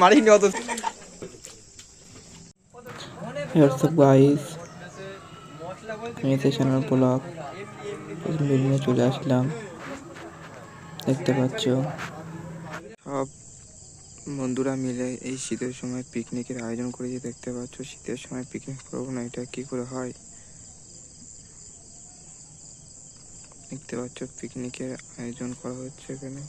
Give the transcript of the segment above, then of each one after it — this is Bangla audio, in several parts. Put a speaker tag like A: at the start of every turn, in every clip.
A: মারিনি অত। গাইস, চ্যানেল ব্লগ চলে আসলাম। দেখতে পাচ্ছ সব বন্ধুরা মিলে এই শীতের সময় পিকনিকের আয়োজন করেছি। দেখতে পাচ্ছ শীতের সময় পিকনিক করবো না, এটা কি করে হয়? দেখতে পাচ্ছ পিকনিকের আয়োজন করা হচ্ছে এখানে।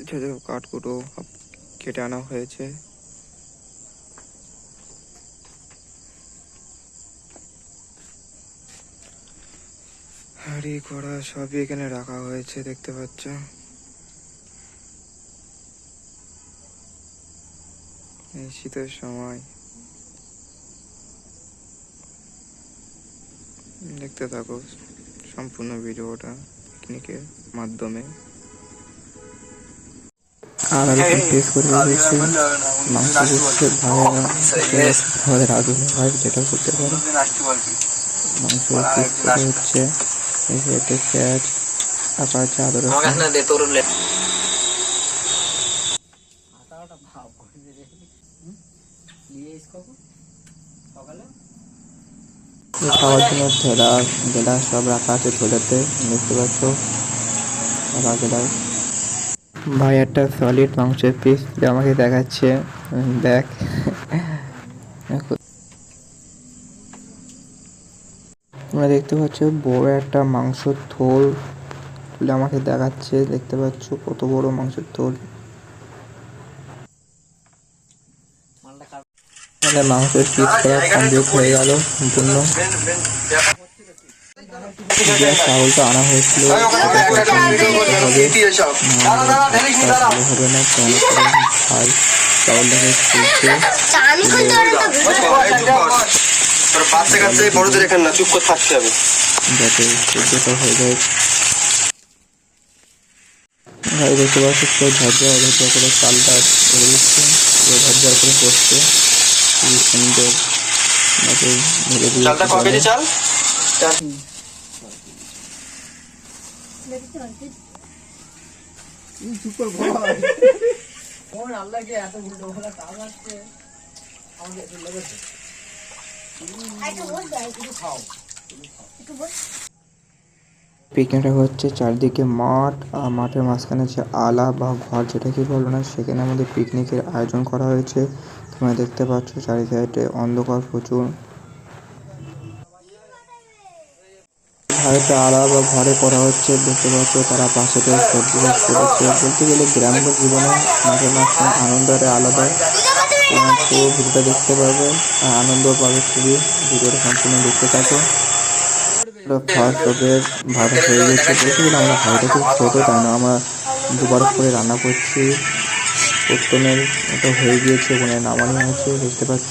A: ছোট কাঠকুটো কেটে আনা হয়েছে। হাঁড়ি কড়া সবই এখানে রাখা হয়েছে, দেখতে পাচ্ছ। এই শীতের সময় দেখতে থাকো সম্পূর্ণ ভিডিওটা পিকনিকের মাধ্যমে। আর আমি টেস্ট করে রেখেছি মাংস করছে ভাইয়েরা, আমাদের আগুনে ভাই যেটা করতে পারে। মাংস পিস করা হচ্ছে, এতে পেঁয়াজ রাখা আছে, আদা রসুন। খাওয়ার জন্য ঠেলা গেলা সব রাখা আছে ঝোলেতে, দেখতে পাচ্ছ। ভাই একটা সলিড মাংসের পিস আমাকে দেখাচ্ছে, দেখ। তোমরা দেখতে পাচ্ছ বড় একটা মাংসের থোল তুলে আমাকে দেখাচ্ছে, দেখতে পাচ্ছ কত বড় মাংসের থোল। মাংসের পিস করা কমপ্লিট হয়ে গেল সম্পূর্ণ। চাউলটা আনা হয়েছিল হবে না, ভাই চাউলটাকে যাতে সেদ্ধটা হয়ে যায়। ভাই দেখতে পাচ্ছি তো ঝরঝর ঝরঝর করে চালটা করে দিচ্ছে, ঝরঝর করে করছে, খুবই সুন্দর। চাল পিকনিকটা হচ্ছে চারদিকে মাঠ, আর মাঠের মাঝখানে হচ্ছে আলা বা ঘর যেটাকে বলো না, সেখানে আমাদের পিকনিকের আয়োজন করা হয়েছে। তোমরা দেখতে পাচ্ছ চারি সাইডে অন্ধকার প্রচুর। হয়তো আলা বা ঘরে করা হচ্ছে, দেখতে পাচ্ছ তারা পাশে সবজি চাষ করেছে। বলতে গেলে গ্রাম্য জীবনে মাঝে মাঝে আনন্দটা আলাদা। পুরো ভিডিওটা দেখতে পারবে আর আনন্দ পাবে খুবই। ভিডিওটা সম্পূর্ণ দেখতে থাকো। ফার্স্ট ওদের ভাড়া হয়ে গেছে, বলতে গেলে আমরা ভাইটা খুব ছোটো, তাই না আমরা দুবার করে রান্না করছি। প্রথমের ওটা হয়ে গিয়েছে, ওখানে নামানো হয়েছে, দেখতে পাচ্ছ।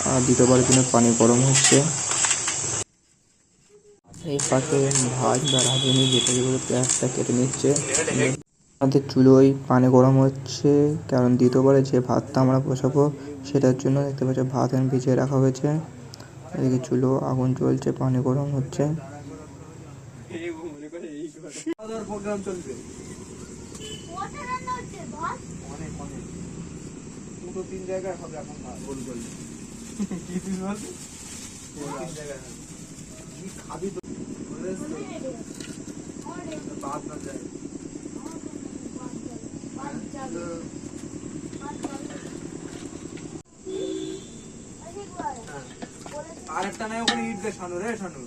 A: আর দ্বিতীয়বারের জন্য পানি গরম হচ্ছে। এই পাশে ভাত বা রাঁধুনি যেটাকে বলে পেঁয়াজটা কেটে নিচ্ছে। আমাদের চুলোয় পানি গরম হচ্ছে, কারণ দ্বিতীয়বারে যে ভাতটা আমরা বসাবো সেটার জন্য। দেখতে পাচ্ছ ভাত ভিজিয়ে রাখা হয়েছে। এদিকে চুলো আগুন জ্বলছে, পানি গরম হচ্ছে। আরেকটা নাই ওখানে ইট দে শানু রে, শানু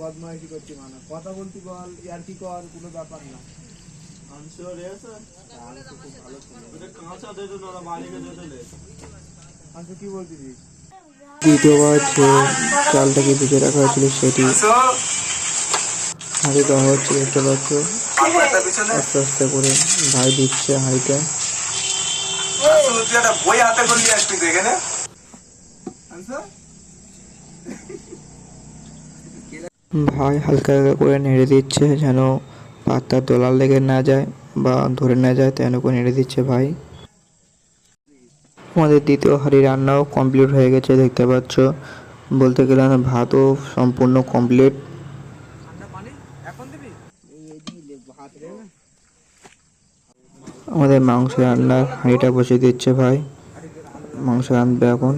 A: বদমাইশি করছি, মানে কথা বলতে বল, ইয়ার কি কর, কোনো ব্যাপার না। কি বলছিস? দ্বিতীয়বার যে চালটাকে ভিজে রাখা হয়েছিল সেটি হাঁড়ি দেওয়া হচ্ছে, দেখতে পাচ্ছ। আস্তে আস্তে করে ভাই দিচ্ছে হাঁড়িটা। ভাই হালকা হালকা করে নেড়ে দিচ্ছে যেন ভাতটা দোলার লেগে না যায় বা ধরে না যায়, তেন করে নেড়ে দিচ্ছে ভাই। আমাদের দ্বিতীয় হাঁড়ি রান্নাও কমপ্লিট হয়ে গেছে দেখতে পাচ্ছ। বলতে গেলে আমার ভাতও সম্পূর্ণ কমপ্লিট। আমাদের মাংস রান্নার হাঁড়িটা বসিয়ে দিচ্ছে ভাই, মাংস রাঁধবে এখন।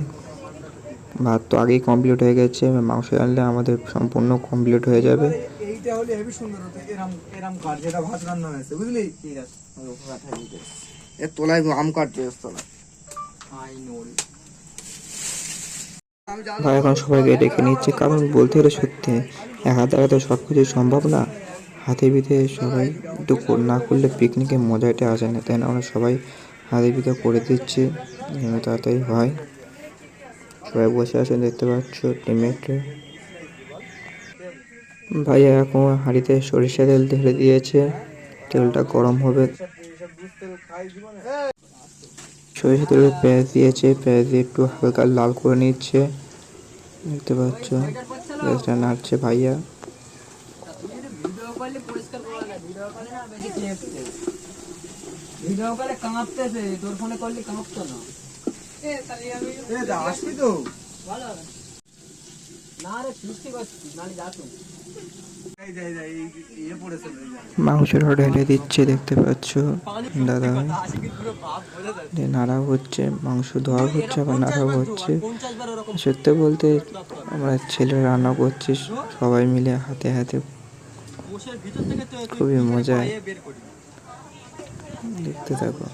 A: ভাত তো আগেই কমপ্লিট হয়ে গেছে, মাংস রাঁধলে আমাদের সম্পূর্ণ কমপ্লিট হয়ে যাবে।
B: এইটা হলে হেভি সুন্দর হতো, এরম এরম কাঠ যেটা ভাত রান্না হয়েছে, বুঝলি? ঠিক আছে, এর তলায় আম কাটছে, এর তলায়
A: ভাই এখন সবাইকে ডেকে নিচ্ছে, কারণ বলতে গেলে সত্যি একা দ্বারা তো সব কিছু সম্ভব না। হাতে বিধে সবাই একটু না করলে পিকনিকে মজাটা আসে না, তাই না? আমরা সবাই হাতে বিধে করে দিচ্ছি যেন তাড়াতাড়ি হয়। সবাই বসে আছে দেখতে পাচ্ছ টিমেটে। ভাইয়া এখন হাঁড়িতে সরিষা তেল ঢেলে দিয়েছে, তেলটা গরম হবে। সরিষা তেলে পেঁয়াজ দিয়েছে, পেঁয়াজ দিয়ে একটু হালকা লাল করে নিচ্ছে দেখতে পাচ্ছ। পেঁয়াজটা নাড়ছে ভাইয়া।
B: ভিডিও কলে কাঁপতেছে, তোর ফোনে করলে কাঁপতো না। আসবি তো না রে, ফিস্টি করছি নালে যাতো।
A: মাংসটা ঢেলে দিচ্ছে দেখতে পাচ্ছ দাদা, নাড়া হচ্ছে, মাংস ধোয়া হচ্ছে আবার নাড়া হচ্ছে। সত্যি বলতে আমরা ছেলেরা রান্না করছি সবাই মিলে হাতে হাতে, খুবই মজা, দেখতে থাকো।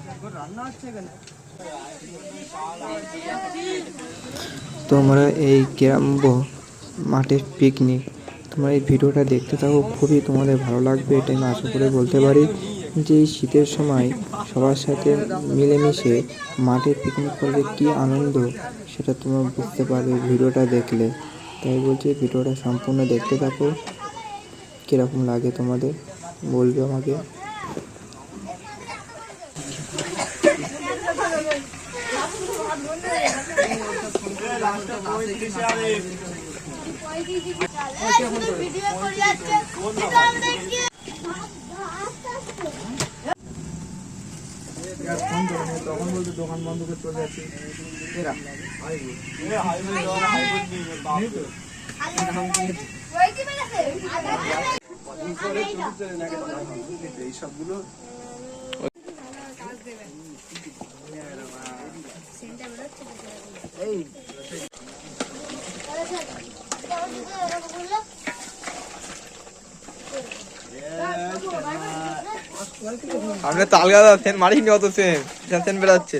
A: তোমরা এই গ্রাম্য মাঠের পিকনিক, তোমরা এই ভিডিওটা দেখতে থাকো, খুবই তোমাদের ভালো লাগবে এটাই আমি আশা করে বলতে পারি। যে এই শীতের সময় সবার সাথে মিলেমিশে মাঠে পিকনিক করলে কী আনন্দ সেটা তোমরা বুঝতে পারবে ভিডিওটা দেখলে। তাই বলছি ভিডিওটা সম্পূর্ণ দেখতে থাকো, কীরকম লাগে তোমাদের বলবে আমাকে।
B: তখন বলতে দোকান বন্ধ করে চলে যাচ্ছে। এইসবগুলো
C: আমরা তো আলগা ফ্যান মারিনি, অত ফ্যান ফ্যান বেড়াচ্ছে।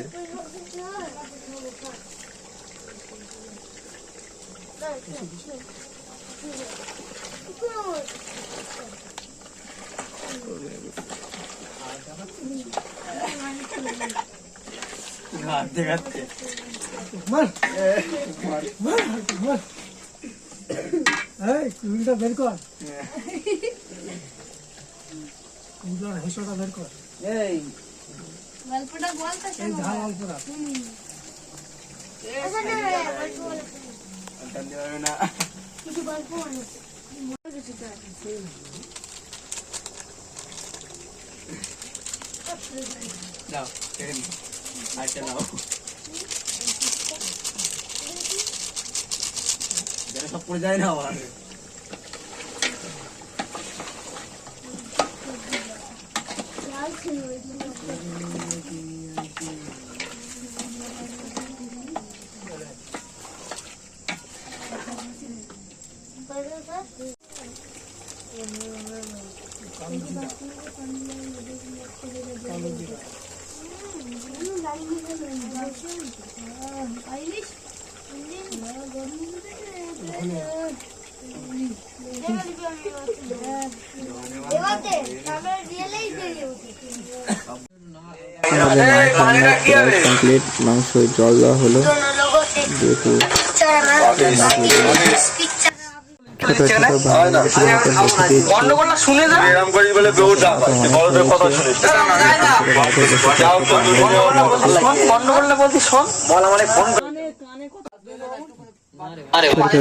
C: দেখাচ্ছে
B: কুড়িটা বের কর, হেসোটা বের কর, এই গল্পটা বলতে এই ধার গল্পটা না কিছু গল্প আছে
C: দাও আচ্ছা নাও, সব পড়ে যায় না আবার।
A: কমপ্লিট, মাংস জল দেওয়া হলো, যেহেতু ছোট ছোট ছোট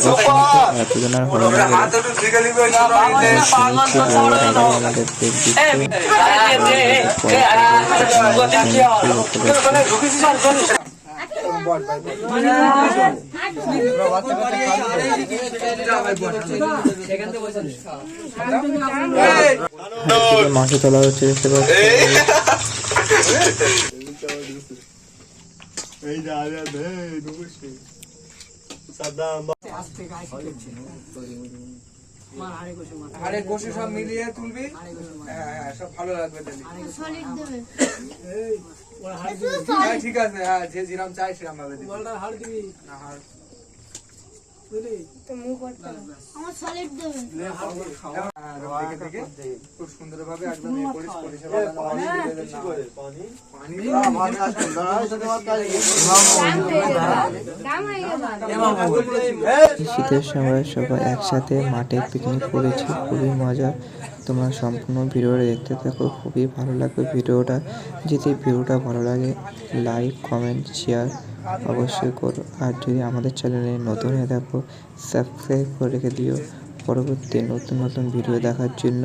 A: ছোট ভালো এতজন আর হলো না আমাদের দেখ মাঠে তোলা হচ্ছে দেখতে পাচ্ছি
B: আরে কষে সব মিলিয়ে তুলবি, হ্যাঁ সব ভালো লাগবে তাহলে। হ্যাঁ ঠিক আছে, হ্যাঁ যে যেরকম চাই সেরকম ভাবে দিবি। না হাড় দেখে দেখে খুব সুন্দরভাবে একদম পরিষেবা
A: শীতের সময় সবাই একসাথে মাঠে পিকনিক করেছি, খুবই মজা। তোমরা সম্পূর্ণ ভিডিওটা দেখতে থাকো, খুবই ভালো লাগবে ভিডিওটা। যদি ভিডিওটা ভালো লাগে লাইক কমেন্ট শেয়ার অবশ্যই করো, আর যদি আমাদের চ্যানেলে নতুন হয়ে থাকো সাবস্ক্রাইব করে রেখে দিও পরবর্তী নতুন নতুন ভিডিও দেখার জন্য।